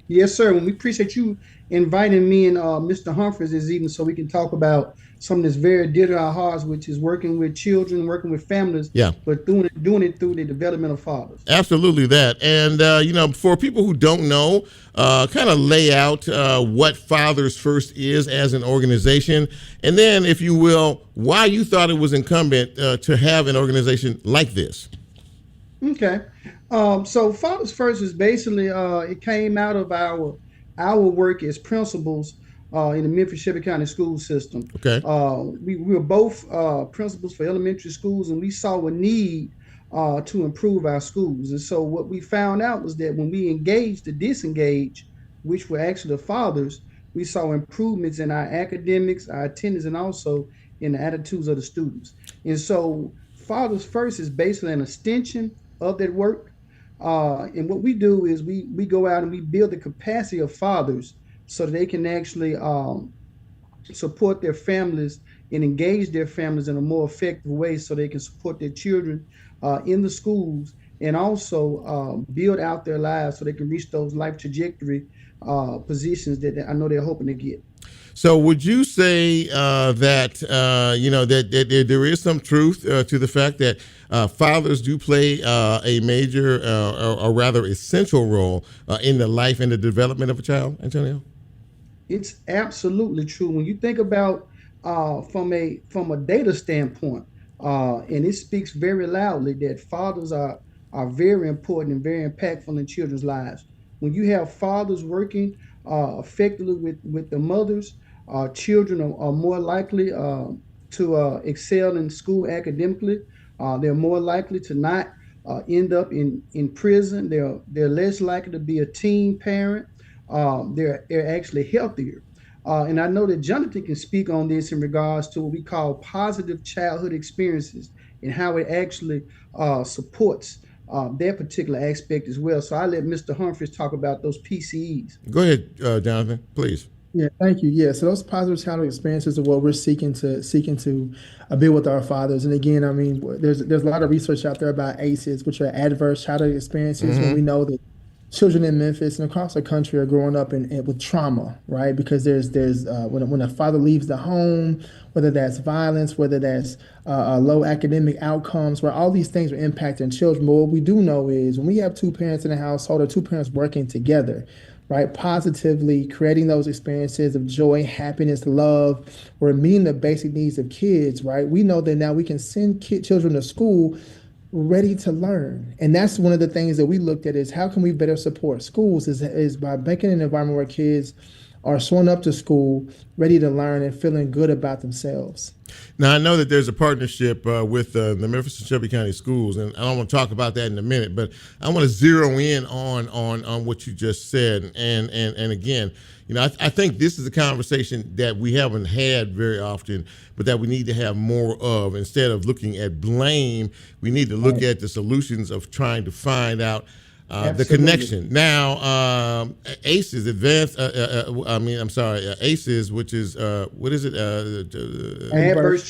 Yes, sir. We appreciate you inviting me and Mr. Humphreys this evening so we can talk about something that's very dear to our hearts, which is working with children, working with families, but doing it through the development of fathers. Absolutely that. And, for people who don't know, kind of lay out what Fathers First is as an organization, and then, if you will, why you thought it was incumbent to have an organization like this. Okay. So Fathers First is basically, it came out of our work as principals in the Memphis Shelby County school system. Okay. We were both principals for elementary schools, and we saw a need to improve our schools. And so what we found out was that when we engaged the disengaged, which were actually the fathers, we saw improvements in our academics, our attendance, and also in the attitudes of the students. And so Fathers First is basically an extension of that work. And what we do is we go out and we build the capacity of fathers so that they can actually support their families and engage their families in a more effective way so they can support their children in the schools and also build out their lives so they can reach those life trajectory positions that I know they're hoping to get. So would you say that there is some truth to the fact that fathers do play a major or rather essential role in the life and the development of a child, Antonio? It's absolutely true. When you think about from a data standpoint, and it speaks very loudly that fathers are very important and very impactful in children's lives. When you have fathers working effectively with the mothers, children are more likely to excel in school academically. They're more likely to not end up in prison. They're less likely to be a teen parent. They're actually healthier. And I know that Jonathan can speak on this in regards to what we call positive childhood experiences and how it actually supports that particular aspect as well. So I'll let Mr. Humphreys talk about those PCEs. Go ahead, Jonathan, please. Yeah, thank you. Yeah, so those positive childhood experiences are what we're seeking to build with our fathers. And again, I mean, there's a lot of research out there about ACEs, which are adverse childhood experiences, when we know that children in Memphis and across the country are growing up with trauma, right? Because there's when a father leaves the home, whether that's violence, whether that's low academic outcomes, where all these things are impacting children. But what we do know is when we have two parents in a household or two parents working together, right, positively creating those experiences of joy, happiness, love, or meeting the basic needs of kids, right? We know that now we can send children to school ready to learn. And that's one of the things that we looked at is how can we better support schools is by making an environment where kids are showing up to school ready to learn and feeling good about themselves. Now, I know that there's a partnership with the Memphis and Shelby County Schools, and I don't want to talk about that in a minute, but I want to zero in on what you just said. And again, you know, I think this is a conversation that we haven't had very often, but that we need to have more of. Instead of looking at blame, we need to look at the solutions of trying to find out the connection. Now, ACEs, ACEs, which is, what is it? Adverse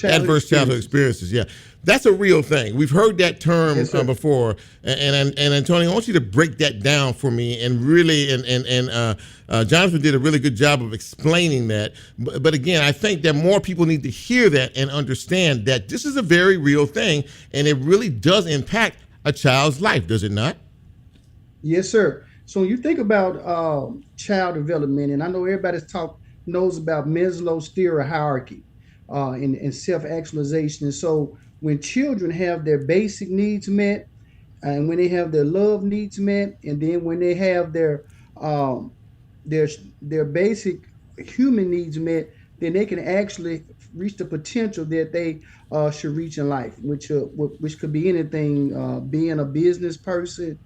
childhood experiences. Yeah, that's a real thing. We've heard that term before. And Antonio, I want you to break that down for me and really, Jonathan did a really good job of explaining that. But again, I think that more people need to hear that and understand that this is a very real thing, and it really does impact a child's life, does it not? Yes, sir. So when you think about child development, and I know everybody knows about Maslow's theory of hierarchy and self-actualization. And so when children have their basic needs met, and when they have their love needs met, and then when they have their basic human needs met, then they can actually reach the potential that they should reach in life, which could be anything, being a business person,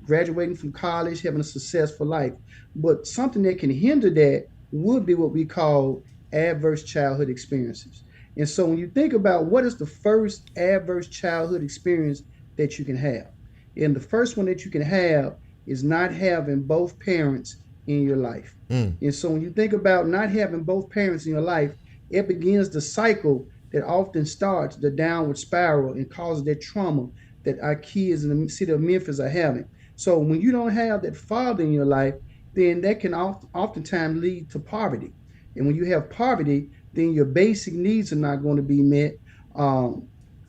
graduating from college, having a successful life. But something that can hinder that would be what we call adverse childhood experiences. And so when you think about what is the first adverse childhood experience that you can have, and the first one that you can have is not having both parents in your life. And so when you think about not having both parents in your life, it begins the cycle that often starts the downward spiral and causes that trauma that our kids in the city of Memphis are having. So when you don't have that father in your life, then that can oftentimes lead to poverty. And when you have poverty, then your basic needs are not going to be met.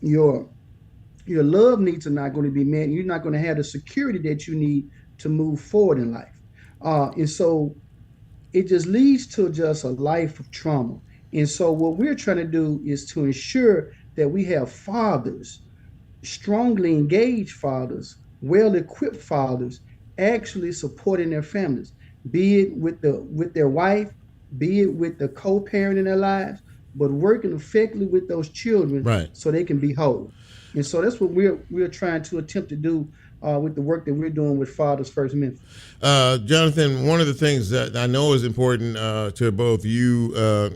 Your love needs are not going to be met. And you're not going to have the security that you need to move forward in life. And so it just leads to just a life of trauma. And so what we're trying to do is to ensure that we have fathers, strongly engaged fathers, well-equipped fathers, actually supporting their families, be it with their wife, be it with the co-parent in their lives, but working effectively with those children so they can be whole. And so that's what we're trying to attempt to do with the work that we're doing with Fathers First Memphis. Jonathan, one of the things that I know is important to both you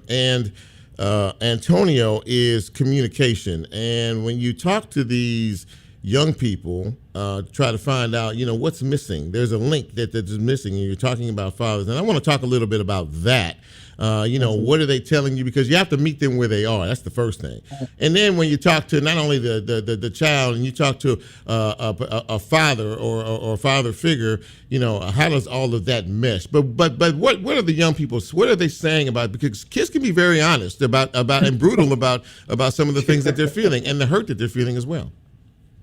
and Antonio is communication. And when you talk to these young people, try to find out, what's missing. There's a link that's missing, and you're talking about fathers. And I want to talk a little bit about that. What are they telling you? Because you have to meet them where they are. That's the first thing. And then when you talk to not only the child, and you talk to a father or a father figure, how does all of that mesh? But what are the young people? What are they saying about? Because kids can be very honest about and brutal about some of the things that they're feeling and the hurt that they're feeling as well.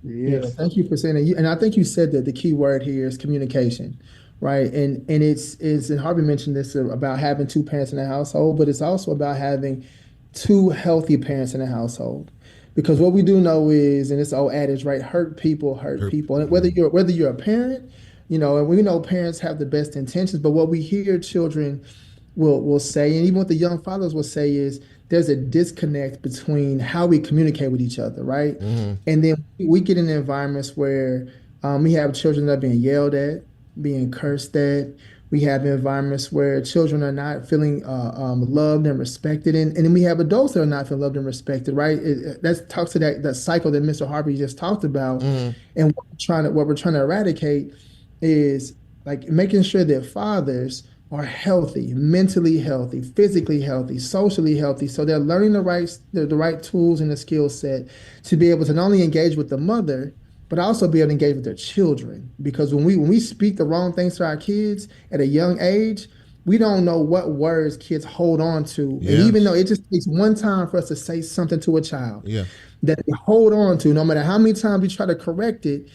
Yes. Yeah, thank you for saying that. And I think you said that the key word here is communication, right? And it's and Harvey mentioned this about having two parents in a household, but it's also about having two healthy parents in a household. Because what we do know is, and it's old adage, right? Hurt people hurt people. And whether you're a parent, and we know parents have the best intentions, but what we hear children will say, and even what the young fathers will say is, there's a disconnect between how we communicate with each other, right? Mm-hmm. And then we get in environments where we have children that are being yelled at, being cursed at. We have environments where children are not feeling loved and respected. And then we have adults that are not feeling loved and respected, right? That talks to that cycle that Mr. Harvey just talked about. Mm-hmm. And what we're trying to eradicate is like making sure that fathers are healthy, mentally healthy, physically healthy, socially healthy, so they're learning the right tools and the skill set to be able to not only engage with the mother, but also be able to engage with their children. Because when we speak the wrong things to our kids at a young age, we don't know what words kids hold on to. Yeah. And even though it just takes one time for us to say something to a child Yeah. that they hold on to, no matter how many times we try to correct it,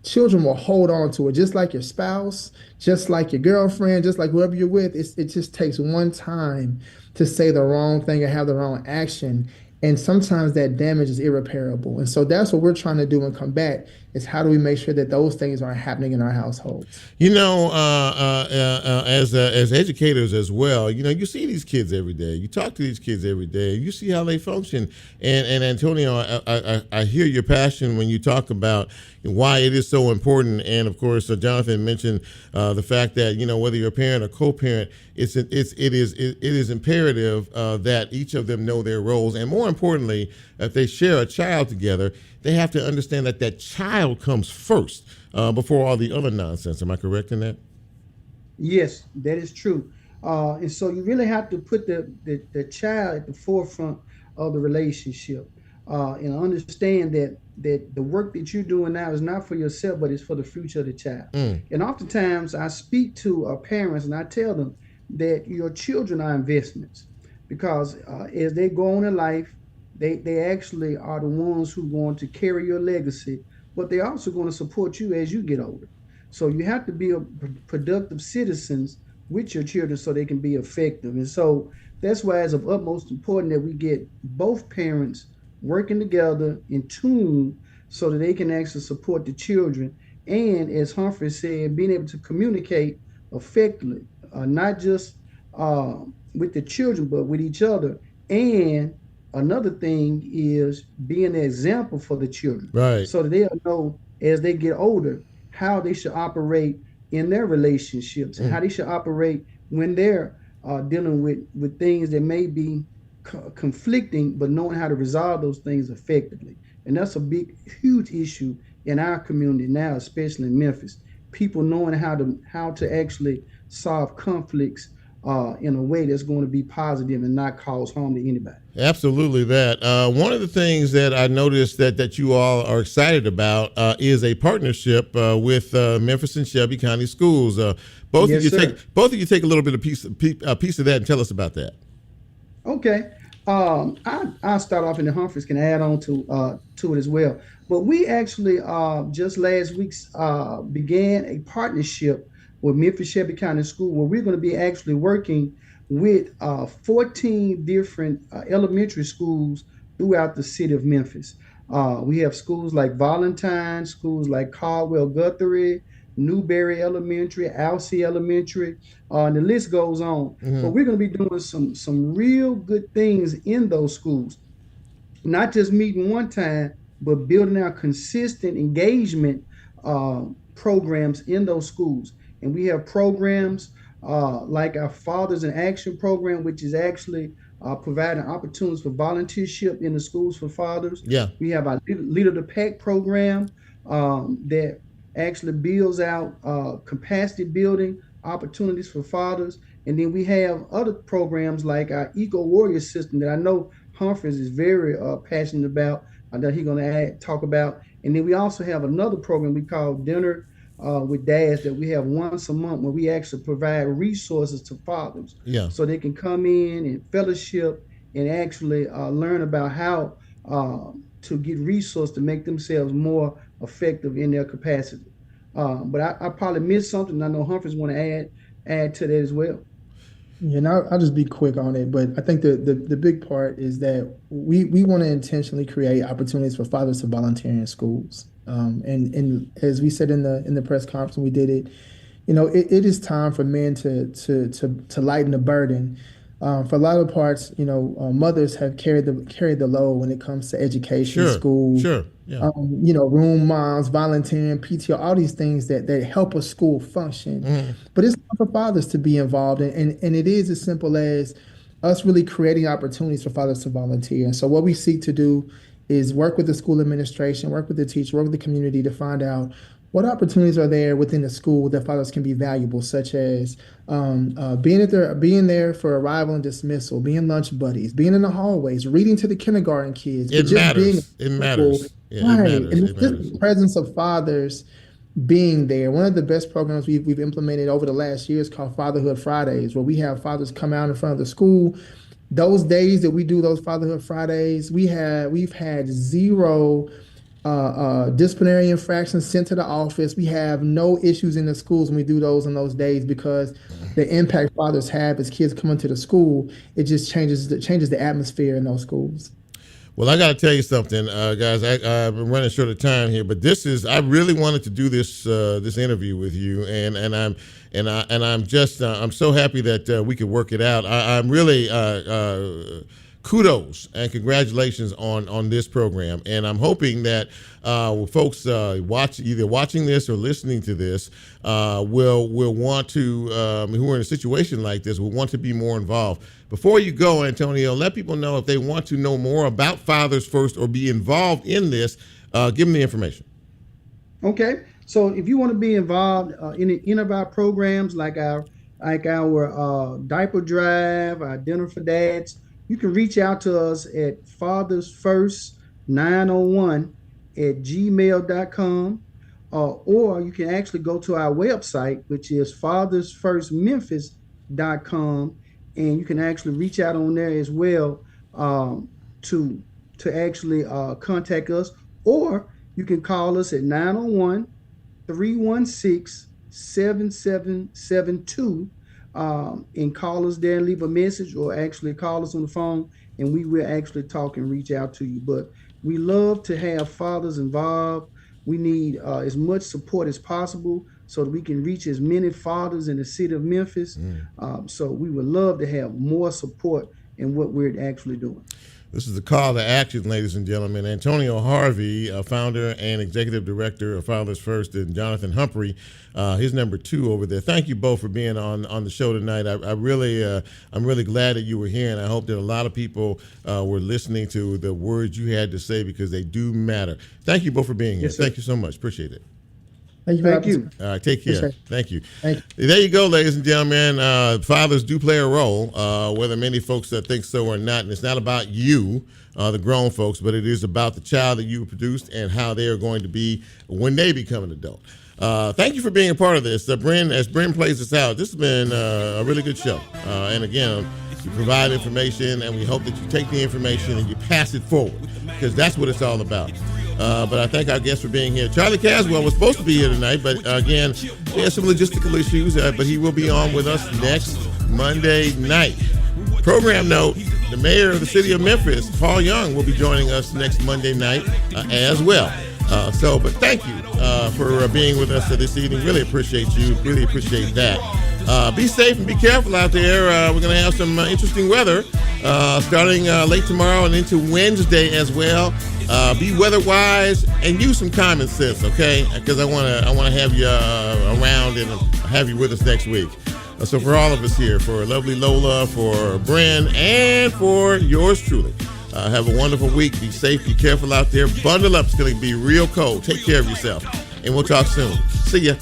children will hold on to it, just like your spouse, just like your girlfriend, just like whoever you're with. It just takes one time to say the wrong thing or have the wrong action. And sometimes that damage is irreparable. And so that's what we're trying to do and combat is how do we make sure that those things aren't happening in our households? You know, as educators as well, you know, you see these kids every day. You talk to these kids every day. You see how they function. And Antonio, I hear your passion when you talk about why it is so important. And of course, Jonathan mentioned the fact that, you know, whether you're a parent or co-parent, it is imperative that each of them know their roles. And more importantly, if they share a child together, they have to understand that that child comes first before all the other nonsense. Am I correct in that? Yes, that is true. And so you really have to put the child at the forefront of the relationship and understand that the work that you're doing now is not for yourself, but it's for the future of the child. And oftentimes I speak to parents and I tell them that your children are investments because as they go on in life, they actually are the ones who are going to carry your legacy, but they're also going to support you as you get older. So you have to be a productive citizens with your children so they can be effective. And so that's why it's of utmost importance that we get both parents working together in tune so that they can actually support the children. And as Humphrey said, being able to communicate effectively, not just with the children, but with each other. And another thing is being an example for the children. Right. So that they'll know as they get older how they should operate in their relationships and how they should operate when they're dealing with things that may be conflicting, but knowing how to resolve those things effectively. And that's a big, huge issue in our community now, especially in Memphis. People knowing how to actually solve conflicts in a way that's going to be positive and not cause harm to anybody. Absolutely that. One of the things that I noticed that you all are excited about is a partnership with Memphis and Shelby County Schools. Both of you take a little bit of piece of that and tell us about that. Okay. I'll start off and the Humphreys can add on to it as well. But we actually just last week began a partnership with Memphis Shelby County School where we're going to be actually working with 14 different elementary schools throughout the city of Memphis. We have schools like Valentine, schools like Caldwell Guthrie, Newberry Elementary, Alcee Elementary, and the list goes on. But we're going to be doing some real good things in those schools. Not just meeting one time, but building out consistent engagement programs in those schools. And we have programs like our Fathers in Action program, which is actually providing opportunities for volunteership in the schools for fathers. Yeah. We have our Leader the Pack program that actually builds out capacity building opportunities for fathers. And then we have other programs like our Eco Warrior system that I know Humphreys is very passionate about, that he's going to talk about. And then we also have another program we call Dinner with Dads that we have once a month where we actually provide resources to fathers so they can come in and fellowship and actually learn about how to get resources to make themselves more effective in their capacity. But I probably missed something. I know Humphreys want to add to that as well. Yeah, and I'll just be quick on it, but I think the big part is that we want to intentionally create opportunities for fathers to volunteer in schools. And as we said in the press conference when we did it, you know, it is time for men to lighten the burden. For a lot of parts, you know, mothers have carried the load when it comes to education, school, Yeah. You know, room moms, volunteering, PTO, all these things that help a school function. But it's time for fathers to be involved, and it is as simple as us really creating opportunities for fathers to volunteer. And so what we seek to do is work with the school administration, work with the teacher, work with the community to find out what opportunities are there within the school that fathers can be valuable, such as being there for arrival and dismissal, being lunch buddies, being in the hallways, reading to the kindergarten kids. It matters. It matters. Yeah, right. It matters. And It just matters. the presence of fathers being there. One of the best programs we've implemented over the last year is called Fatherhood Fridays, where we have fathers come out in front of the school. Those days that we do those Fatherhood Fridays, we've had zero disciplinary infractions sent to the office. We have no issues in the schools when we do those on those days, because the impact fathers have as kids come into the school, it just changes the atmosphere in those schools. Well, I got to tell you something, guys. I've been running short of time here, but I really wanted to do this interview with you, and I'm so happy that we could work it out. I'm really kudos and congratulations on this program, and I'm hoping that folks either watching this or listening to this will want to, who are in a situation like this, will want to be more involved. Before you go, Antonio, let people know if they want to know more about Fathers First or be involved in this, give them the information. Okay, so if you want to be involved in any of our programs, like our diaper drive, our dinner for dads, you can reach out to us at fathersfirst901@gmail.com, or you can actually go to our website, which is fathersfirstmemphis.com, and you can actually reach out on there as well to actually contact us, or you can call us at 901-316-7772 and call us there and leave a message, or actually call us on the phone, and we will actually talk and reach out to you. But we love to have fathers involved. We need as much support as possible so that we can reach as many fathers in the city of Memphis. So we would love to have more support in what we're actually doing. This is the call to action, ladies and gentlemen. Antonio Harvey, founder and executive director of Fathers First, and Jonathan Humphrey, his number 2 over there. Thank you both for being on the show tonight. I'm really glad that you were here, and I hope that a lot of people were listening to the words you had to say, because they do matter. Thank you both for being here. Yes, sir. Thank you so much. Appreciate it. Thank you. All right, take care. Yes, Thank you. Thank There you go, ladies and gentlemen. Fathers do play a role, whether many folks think so or not. And it's not about you, the grown folks, but it is about the child that you produced and how they are going to be when they become an adult. Thank you for being a part of this. Bryn, as Bryn plays this out, this has been a really good show. And again, you provide information, and we hope that you take the information and you pass it forward, because that's what it's all about. But I thank our guests for being here. Charlie Caswell was supposed to be here tonight, but again, he has some logistical issues, but he will be on with us next Monday night. Program note, the mayor of the city of Memphis, Paul Young, will be joining us next Monday night as well. But thank you for being with us this evening. Really appreciate you. Really appreciate that. Be safe and be careful out there. We're going to have some interesting weather starting late tomorrow and into Wednesday as well. Be weather-wise and use some common sense, okay? Because I want to have you around and have you with us next week. So for all of us here, for lovely Lola, for Bryn, and for yours truly, have a wonderful week. Be safe. Be careful out there. Bundle up. It's going to be real cold. Take care of yourself. And we'll talk soon. See ya.